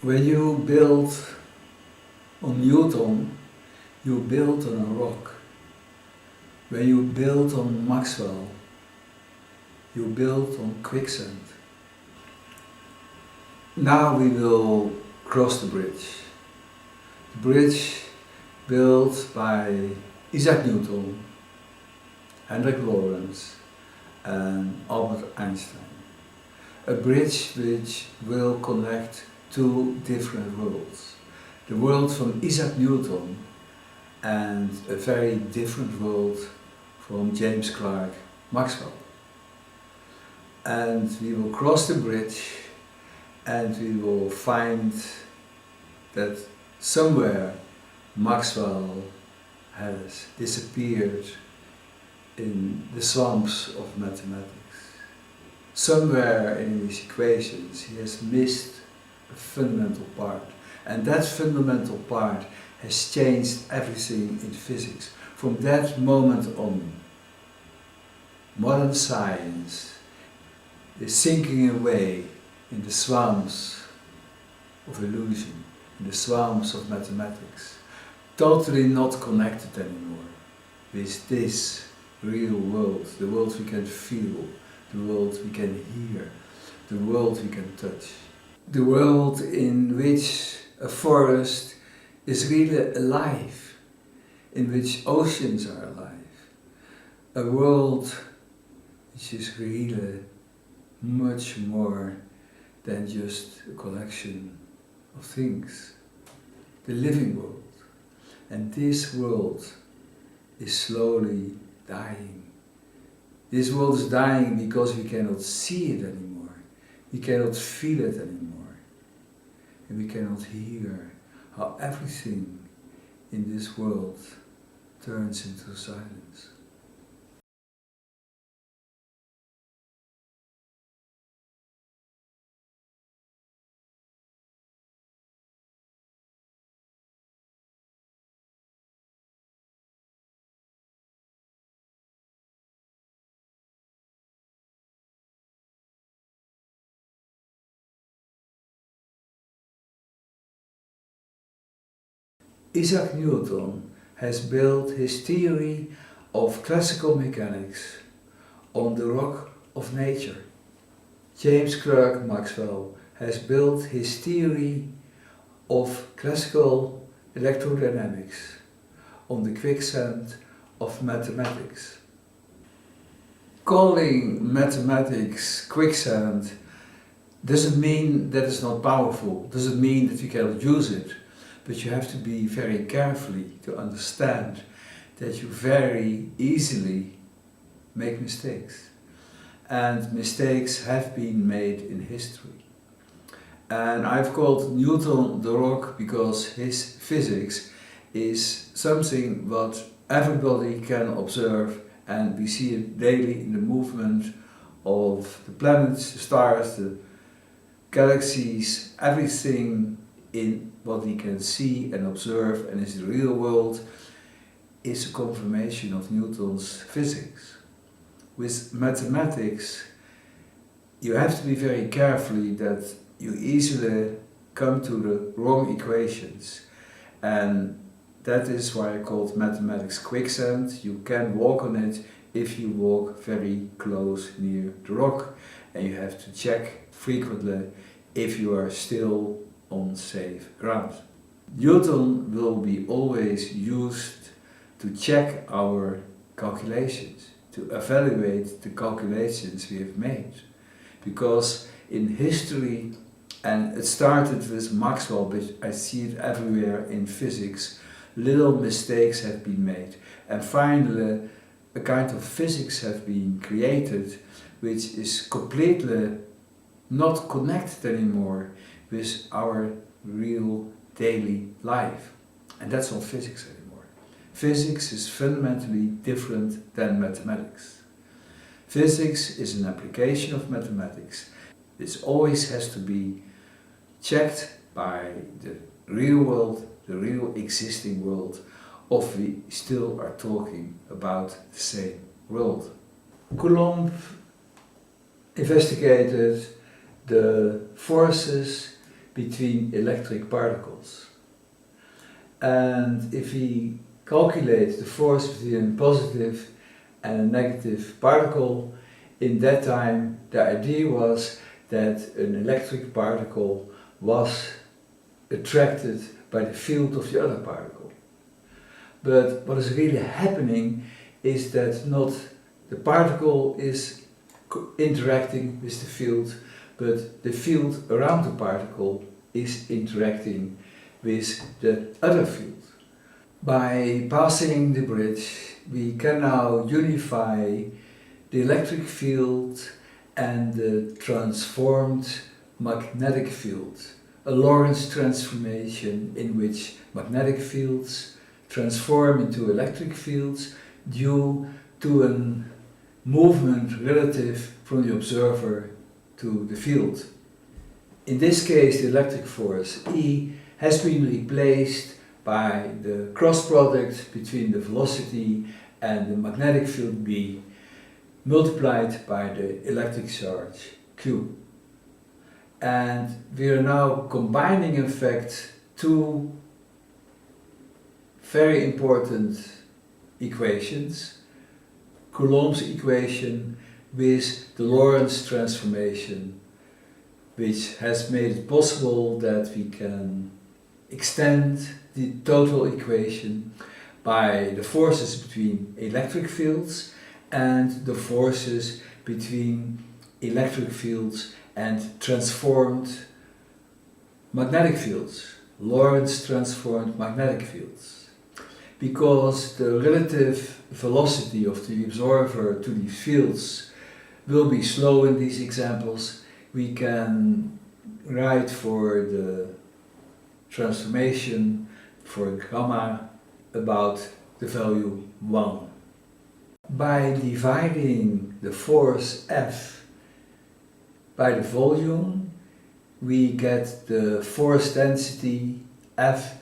When you build on Newton, you build on a rock. When you build on Maxwell, you build on quicksand. Now we will cross the bridge. The bridge built by Isaac Newton, Hendrik Lorentz and Albert Einstein. A bridge which will connect two different worlds. The world from Isaac Newton and a very different world from James Clerk Maxwell. And we will cross the bridge and we will find that somewhere Maxwell has disappeared in the swamps of mathematics. Somewhere in his equations he has missed a fundamental part, and that fundamental part has changed everything in physics. From that moment on, modern science is sinking away in the swamps of illusion, in the swamps of mathematics, totally not connected anymore with this real world, the world we can feel, the world we can hear, the world we can touch. The world in which a forest is really alive, in which oceans are alive. A world which is really much more than just a collection of things. The living world. And this world is slowly dying. This world is dying because we cannot see it anymore. We cannot feel it anymore. And we cannot hear how everything in this world turns into silence. Isaac Newton has built his theory of classical mechanics on the rock of nature. James Clerk Maxwell has built his theory of classical electrodynamics on the quicksand of mathematics. Calling mathematics quicksand doesn't mean that it's not powerful, doesn't mean that we cannot use it. But you have to be very carefully to understand that you very easily make mistakes. And mistakes have been made in history. And I've called Newton the rock because his physics is something what everybody can observe, and we see it daily in the movement of the planets, the stars, the galaxies, everything in what we can see and observe and is the real world is a confirmation of Newton's physics. With mathematics, you have to be very careful that you easily come to the wrong equations, and that is why I called mathematics quicksand. You can walk on it if you walk very close near the rock, and you have to check frequently if you are still on safe ground. Newton will be always used to check our calculations, to evaluate the calculations we have made. Because in history, and it started with Maxwell, but I see it everywhere in physics, little mistakes have been made. And finally, a kind of physics have been created which is completely not connected anymore with our real daily life. And that's not physics anymore. Physics is fundamentally different than mathematics. Physics is an application of mathematics. It always has to be checked by the real world, the real existing world, of we still are talking about the same world. Coulomb investigated the forces between electric particles. And if we calculate the force between a positive and a negative particle, in that time the idea was that an electric particle was attracted by the field of the other particle. But what is really happening is that not the particle is interacting with the field, but the field around the particle is interacting with the other field. By passing the bridge, we can now unify the electric field and the transformed magnetic field, a Lorentz transformation in which magnetic fields transform into electric fields due to a movement relative from the observer to the field. In this case, the electric force E has been replaced by the cross product between the velocity and the magnetic field B multiplied by the electric charge Q. And we are now combining, in fact, two very important equations, Coulomb's equation with the Lorentz transformation, which has made it possible that we can extend the total equation by the forces between electric fields and the forces between electric fields and transformed magnetic fields, Lorentz transformed magnetic fields. Because the relative velocity of the observer to these fields will be slow in these examples, we can write for the transformation for gamma about the value 1. By dividing the force F by the volume, we get the force density F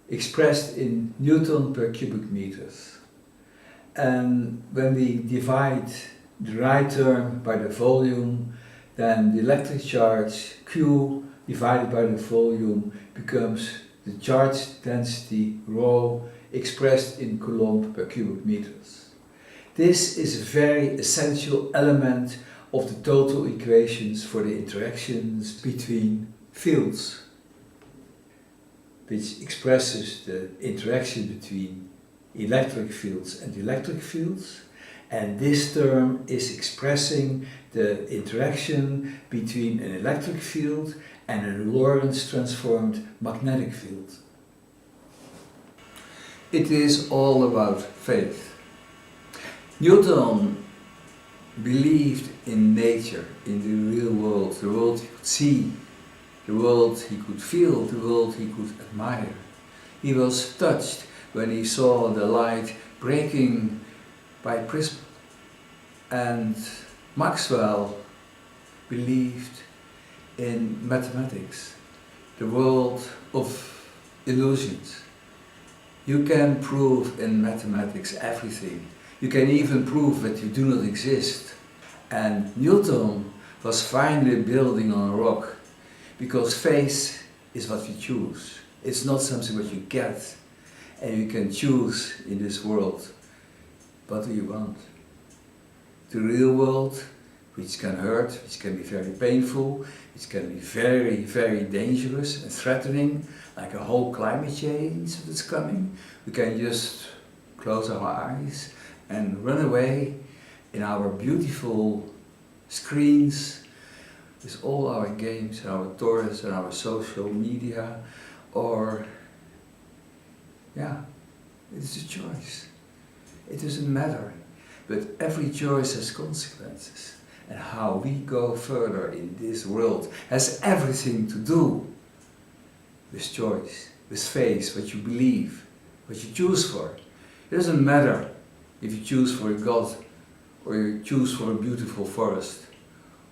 expressed in Newton per cubic meters. And when we divide the right term by the volume, then the electric charge Q divided by the volume becomes the charge density ρ expressed in Coulomb per cubic meters. This is a very essential element of the total equations for the interactions between fields, which expresses the interaction between electric fields and electric fields, and this term is expressing the interaction between an electric field and a Lorentz transformed magnetic field. It is all about faith. Newton believed in nature, in the real world, the world he could see, the world he could feel, the world he could admire. He was touched when he saw the light breaking by prism. And Maxwell believed in mathematics, the world of illusions. You can prove in mathematics everything. You can even prove that you do not exist. And Newton was finally building on a rock, because faith is what you choose. It's not something that you get, and you can choose in this world. What do you want? The real world, which can hurt, which can be very painful, which can be very, very dangerous and threatening, like a whole climate change that's coming. We can just close our eyes and run away in our beautiful screens with all our games and our torrents and our social media, or yeah, it's a choice. It doesn't matter, but every choice has consequences, and how we go further in this world has everything to do with choice, with faith, what you believe, what you choose for. It doesn't matter if you choose for a God, or you choose for a beautiful forest,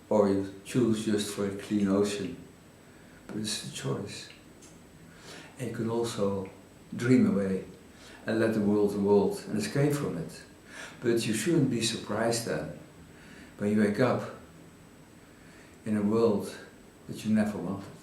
or you choose just for a clean ocean, but it's a choice. And you can also dream away and let the world and escape from it. But you shouldn't be surprised then when you wake up in a world that you never wanted.